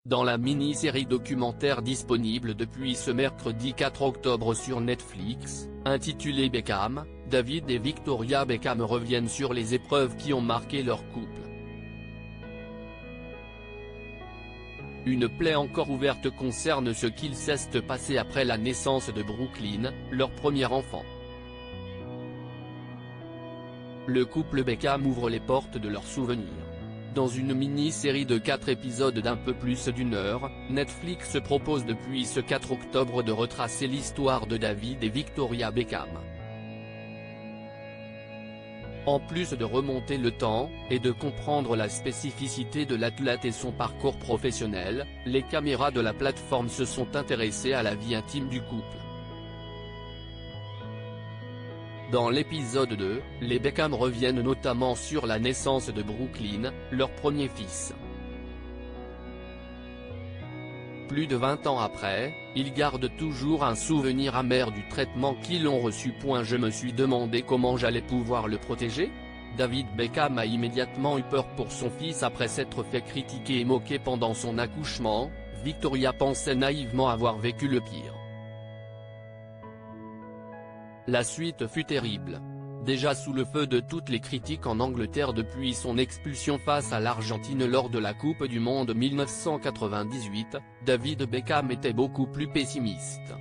Dans la mini-série documentaire disponible depuis ce mercredi 4 octobre sur Netflix, intitulée Beckham, David et Victoria Beckham reviennent sur les épreuves qui ont marqué leur couple. Une plaie encore ouverte concerne ce qu'il s'est passé après la naissance de Brooklyn, leur premier enfant. Le couple Beckham ouvre les portes de leurs souvenirs. Dans une mini-série de 4 épisodes d'un peu plus d'une heure, Netflix propose depuis ce 4 octobre de retracer l'histoire de David et Victoria Beckham. En plus de remonter le temps, et de comprendre la spécificité de l'athlète et son parcours professionnel, les caméras de la plateforme se sont intéressées à la vie intime du couple. Dans l'épisode 2, les Beckham reviennent notamment sur la naissance de Brooklyn, leur premier fils. Plus de 20 ans après, ils gardent toujours un souvenir amer du traitement qu'ils ont reçu. Je me suis demandé comment j'allais pouvoir le protéger. David Beckham a immédiatement eu peur pour son fils après s'être fait critiquer et moquer pendant son accouchement. Victoria pensait naïvement avoir vécu le pire. La suite fut terrible. Déjà sous le feu de toutes les critiques en Angleterre depuis son expulsion face à l'Argentine lors de la Coupe du Monde 1998, David Beckham était beaucoup plus pessimiste.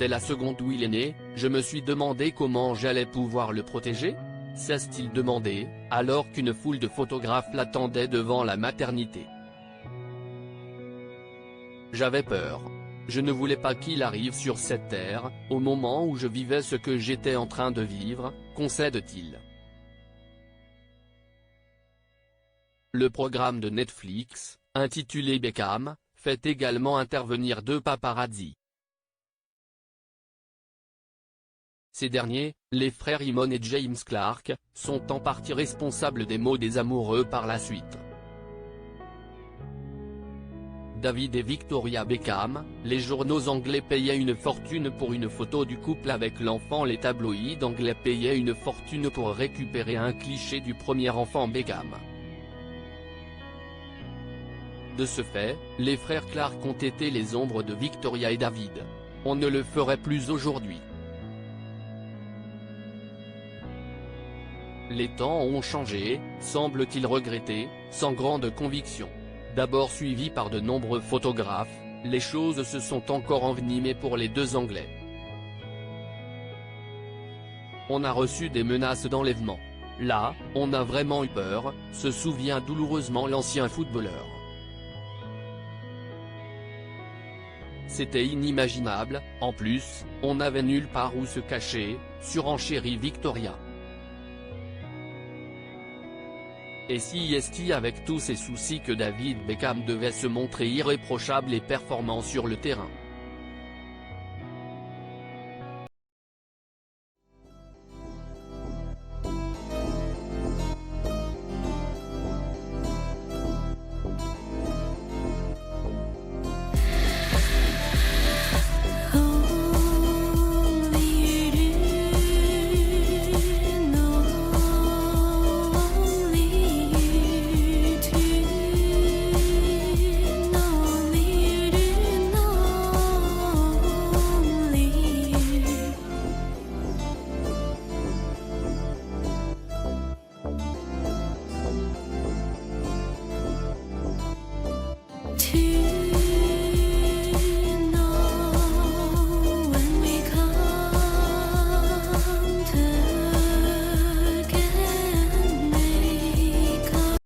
Dès la seconde où il est né, je me suis demandé comment j'allais pouvoir le protéger, s'est-il demandé, alors qu'une foule de photographes l'attendaient devant la maternité. J'avais peur. Je ne voulais pas qu'il arrive sur cette terre, au moment où je vivais ce que j'étais en train de vivre, concède-t-il. Le programme de Netflix, intitulé Beckham, fait également intervenir 2 paparazzis. Ces derniers, les frères Eamon et James Clark, sont en partie responsables des mots des amoureux par la suite. David et Victoria Beckham, les journaux anglais payaient une fortune pour une photo du couple avec l'enfant. Les tabloïds anglais payaient une fortune pour récupérer un cliché du premier enfant Beckham. De ce fait, les frères Clark ont été les ombres de Victoria et David. On ne le ferait plus aujourd'hui. Les temps ont changé, semble-t-il regretter, sans grande conviction. D'abord suivi par de nombreux photographes, les choses se sont encore envenimées pour les 2 Anglais. On a reçu des menaces d'enlèvement. Là, on a vraiment eu peur, se souvient douloureusement l'ancien footballeur. C'était inimaginable, en plus, on n'avait nulle part où se cacher, surenchérit Victoria. Et si est-ce avec tous ces soucis que David Beckham devait se montrer irréprochable et performant sur le terrain.